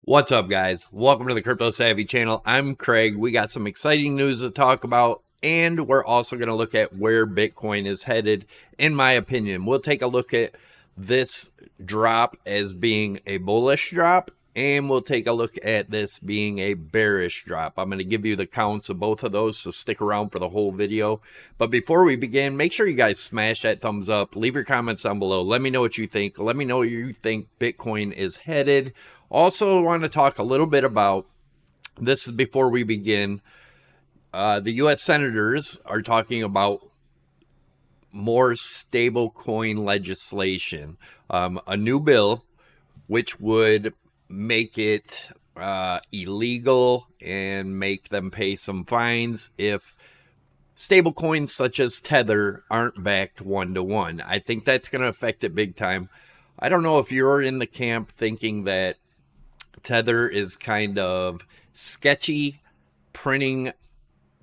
What's up, guys? Welcome to the Crypto Savvy channel. I'm Craig. We got some exciting news to talk about, and we're also going to look at where Bitcoin is headed, in my opinion. We'll take a look at this drop as being a bullish drop, and we'll take a look at this being a bearish drop. I'm going to give you the counts of both of those, so stick around for the whole video. But before we begin, make sure you guys smash that thumbs up. Leave your comments down below. Let me know what you think. Let me know where you think Bitcoin is headed. Also, I want to talk a little bit about this before we begin. The U.S. senators are talking about more stable coin legislation, a new bill which would make it illegal and make them pay some fines if stable coins such as Tether aren't backed one-to-one. I think that's going to affect it big time. I don't know if you're in the camp thinking that Tether is kind of sketchy, printing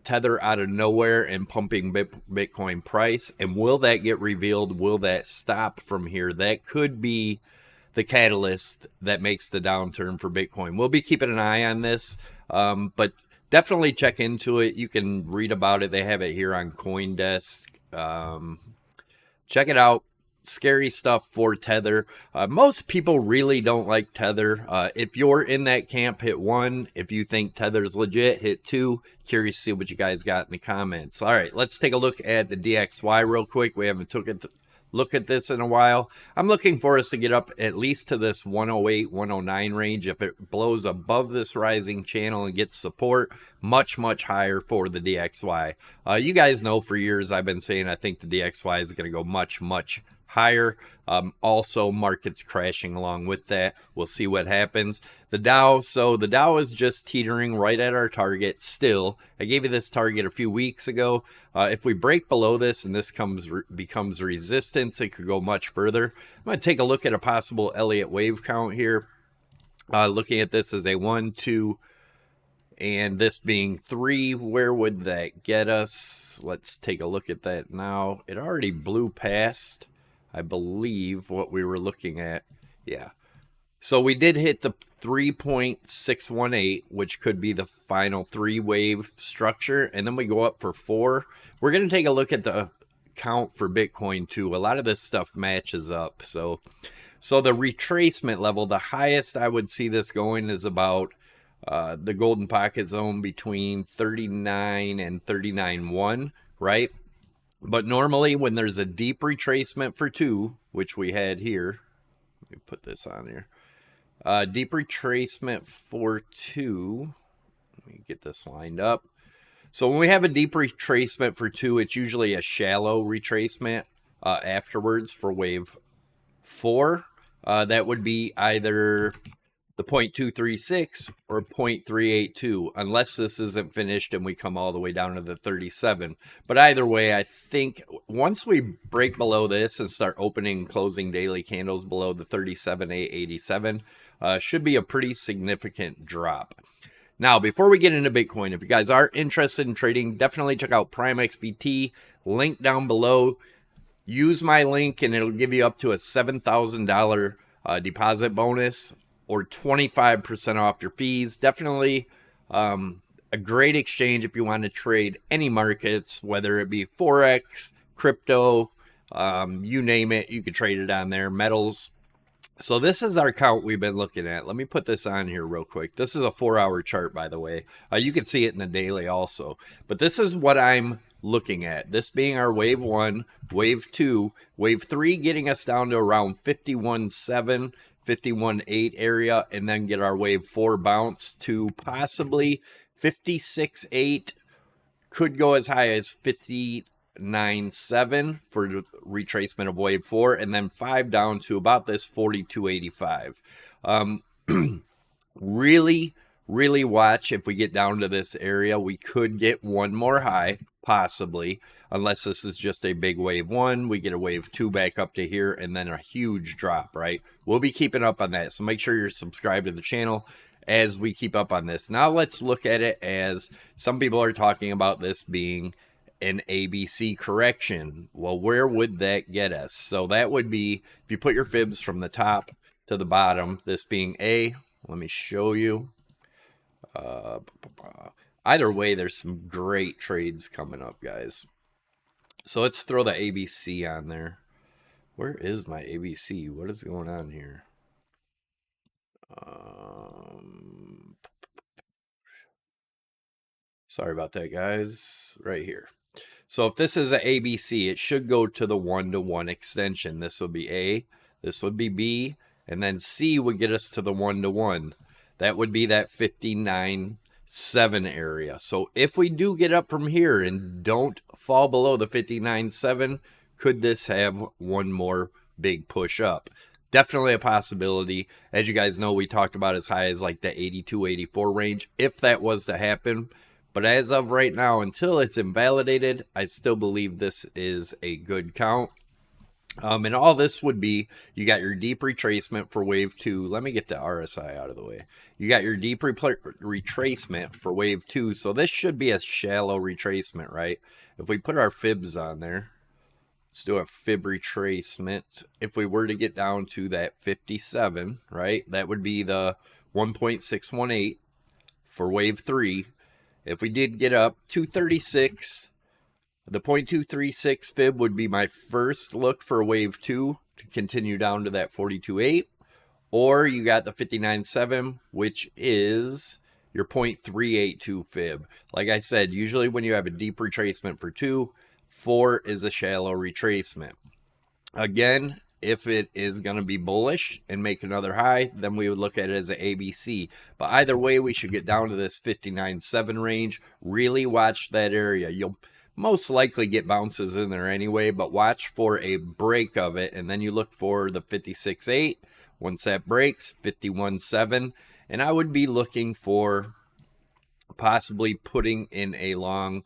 Tether out of nowhere and pumping Bitcoin price. And will that get revealed? Will that stop from here? That could be the catalyst that makes the downturn for Bitcoin. We'll be keeping an eye on this, but definitely check into it. You can read about it. They have it here on CoinDesk. Check it out. Scary stuff for Tether. Most people really don't like Tether. If you're in that camp, hit 1. If you think Tether's legit, hit 2. Curious to see what you guys got in the comments. All right, let's take a look at the DXY real quick. We haven't took a look at this in a while. I'm looking for us to get up at least to this 108, 109 range. If it blows above this rising channel and gets support, much higher for the DXY. You guys know for years I've been saying I think the DXY is going to go much higher. Also, markets crashing along with that. We'll see what happens. The Dow, so the Dow is just teetering right at our target still. I gave you this target a few weeks ago. If we break below this and this becomes resistance, it could go much further. I'm going to take a look at a possible Elliott wave count here. Looking at this as a 1, 2, and this being 3, where would that get us? Let's take a look at that now. It already blew past, I believe, what we were looking at. Yeah. So we did hit the 3.618, which could be the final 3-wave structure. And then we go up for 4. We're going to take a look at the count for Bitcoin too. A lot of this stuff matches up. So the retracement level, the highest I would see this going is about the golden pocket zone between 39 and 39.1, right? But normally when there's a deep retracement for 2, which we had here, let me put this on here. Deep retracement for 2, let me get this lined up. So when we have a deep retracement for 2, it's usually a shallow retracement afterwards for wave 4. That would be either the 0.236 or 0.382, unless this isn't finished and we come all the way down to the 37. But either way, I think once we break below this and start opening and closing daily candles below the 37,887, should be a pretty significant drop. Now, before we get into Bitcoin, if you guys are interested in trading, definitely check out Prime XBT, link down below. Use my link and it'll give you up to a $7,000 deposit bonus, or 25% off your fees. Definitely a great exchange if you want to trade any markets, whether it be Forex, crypto, you name it, you could trade it on there, metals. So this is our count we've been looking at. Let me put this on here real quick. This is a 4-hour chart, by the way. You can see it in the daily also. But this is what I'm looking at. This being our wave 1, wave 2, wave 3 getting us down to around 51.7, 51.8 area, and then get our wave 4 bounce to possibly 56.8. Could go as high as 59.7 for the retracement of wave 4, and then 5 down to about this 42.85. Really watch if we get down to this area. We could get one more high, possibly, unless this is just a big wave 1. We get a wave 2 back up to here, and then a huge drop, right? We'll be keeping up on that, so make sure you're subscribed to the channel as we keep up on this. Now let's look at it as some people are talking about this being an ABC correction. Well, where would that get us? So that would be, if you put your fibs from the top to the bottom, this being A, Let me show you. Either way, there's some great trades coming up, guys. So let's throw the ABC on there. Where is my ABC? What is going on here? Sorry about that, guys. Right here. So if this is an ABC, it should go to the 1-to-1 extension. This would be A, this would be B, and then C would get us to the 1-to-1. That would be that 59.7 area. So if we do get up from here and don't fall below the 59.7, could this have one more big push up? Definitely a possibility. As you guys know, we talked about as high as like the 82, 84 range. If that was to happen, but as of right now, until it's invalidated, I still believe this is a good count. And all this would be, you got your deep retracement for wave 2. Let me get the RSI out of the way. You got your deep retracement for wave 2. So this should be a shallow retracement, right? If we put our fibs on there, let's do a fib retracement. If we were to get down to that 57, right, that would be the 1.618 for wave 3. If we did get up 236, the 0.236 fib would be my first look for wave 2 to continue down to that 42.8. Or you got the 59.7, which is your 0.382 fib. Like I said, usually when you have a deep retracement for 2, 4 is a shallow retracement. Again, if it is going to be bullish and make another high, then we would look at it as an ABC. But either way, we should get down to this 59.7 range. Really watch that area. You'll most likely get bounces in there anyway, but watch for a break of it. And then you look for the 56.8. Once that breaks, 51.7. And I would be looking for possibly putting in a long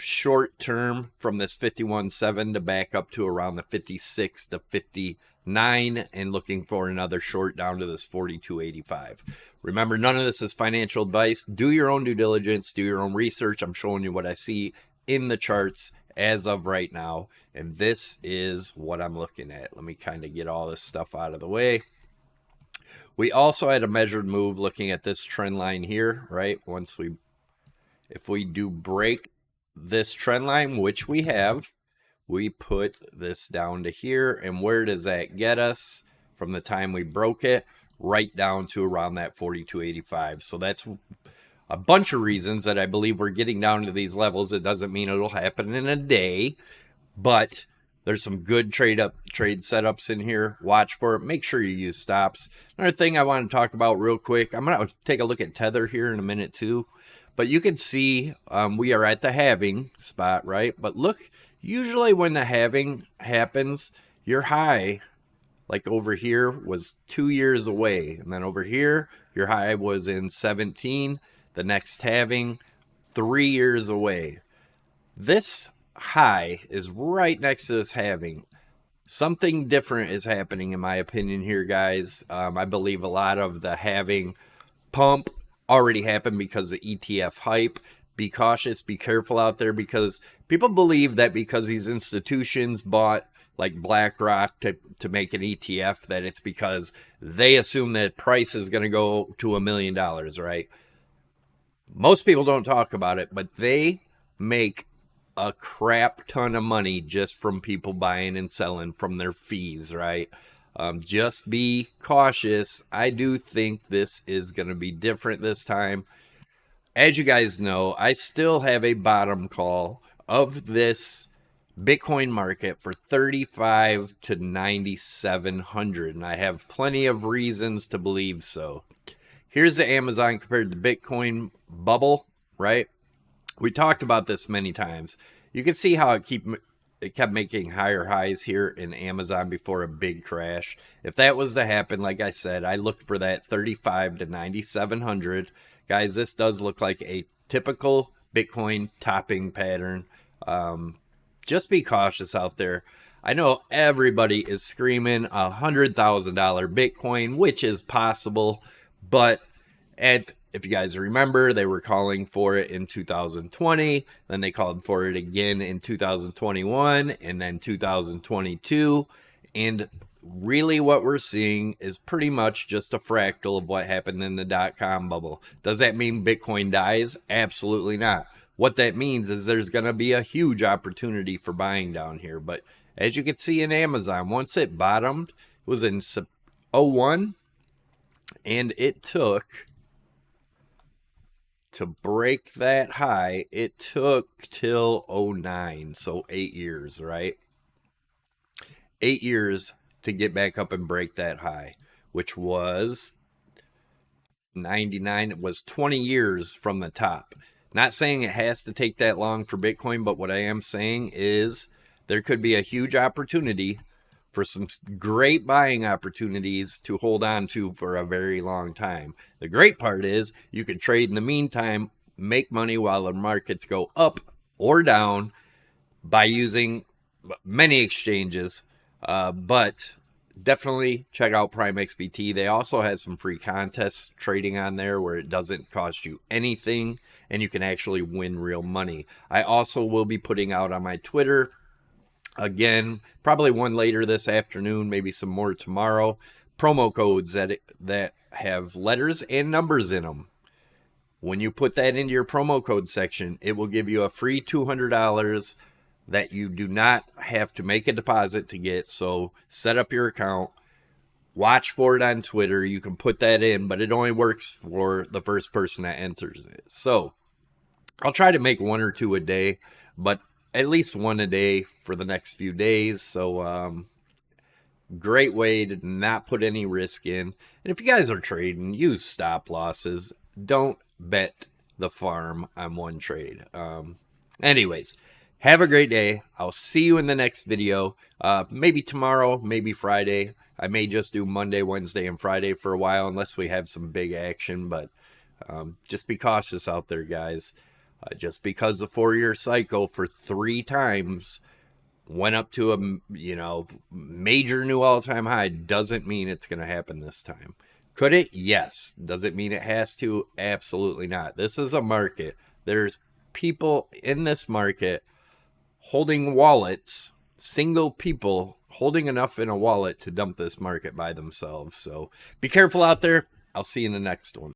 short term from this 51.7 to back up to around the 56 to 59 and looking for another short down to this 42.85. Remember, none of this is financial advice. Do your own due diligence, do your own research. I'm showing you what I see in the charts as of right now, and this is what I'm looking at. Let me kind of get all this stuff out of the way. We also had a measured move looking at this trend line here, right? If we do break this trend line, which we have, we put this down to here, and where does that get us from the time we broke it? Right down to around that 42.85. So that's a bunch of reasons that I believe we're getting down to these levels. It doesn't mean it'll happen in a day, but there's some good trade setups in here. Watch for it. Make sure you use stops. Another thing I want to talk about real quick, I'm going to take a look at Tether here in a minute too. But you can see we are at the halving spot, right? But look, usually when the halving happens, your high, like over here, was 2 years away. And then over here, your high was in 17. The next halving, 3 years away. This high is right next to this halving. Something different is happening, in my opinion, here, guys. I believe a lot of the halving pump already happened because of ETF hype. Be cautious, be careful out there, because people believe that because these institutions bought like BlackRock to make an ETF, that it's because they assume that price is going to go to $1 million, right? Most people don't talk about it, but they make a crap ton of money just from people buying and selling from their fees, right? Just be cautious. I do think this is going to be different this time. As you guys know, I still have a bottom call of this Bitcoin market for 35 to 9,700, and I have plenty of reasons to believe so. Here's the Amazon compared to Bitcoin bubble, right? We talked about this many times. You can see how it kept making higher highs here in Amazon before a big crash. If that was to happen, like I said, I looked for that 35 to 9,700. Guys, this does look like a typical Bitcoin topping pattern. Just be cautious out there. I know everybody is screaming $100,000 Bitcoin, which is possible, but if you guys remember, they were calling for it in 2020, then they called for it again in 2021, and then 2022, and really what we're seeing is pretty much just a fractal of what happened in the dot-com bubble. Does that mean Bitcoin dies? Absolutely not. What that means is there's going to be a huge opportunity for buying down here. But as you can see in Amazon, once it bottomed, it was in 01, and it took, to break that high, it took till 09, so 8 years, right? 8 years to get back up and break that high, which was 99. It was 20 years from the top. Not saying it has to take that long for Bitcoin, but what I am saying is there could be a huge opportunity for some great buying opportunities to hold on to for a very long time. The great part is you can trade in the meantime, make money while the markets go up or down by using many exchanges. But definitely check out Prime XBT. They also have some free contests trading on there where it doesn't cost you anything and you can actually win real money. I also will be putting out on my Twitter, again, probably one later this afternoon, maybe some more tomorrow, promo codes that have letters and numbers in them. When you put that into your promo code section, it will give you a free $200 that you do not have to make a deposit to get. So set up your account, watch for it on Twitter. You can put that in, but it only works for the first person that enters it. So I'll try to make one or two a day, but at least one a day for the next few days. So great way to not put any risk in. And if you guys are trading, use stop losses. Don't bet the farm on one trade. Anyways, have a great day. I'll see you in the next video. Maybe tomorrow, maybe Friday. I may just do Monday, Wednesday, and Friday for a while unless we have some big action. But just be cautious out there, guys. Just because the 4-year cycle for 3 times went up to a major new all-time high doesn't mean it's going to happen this time. Could it? Yes. Does it mean it has to? Absolutely not. This is a market. There's people in this market holding wallets, single people holding enough in a wallet to dump this market by themselves. So be careful out there. I'll see you in the next one.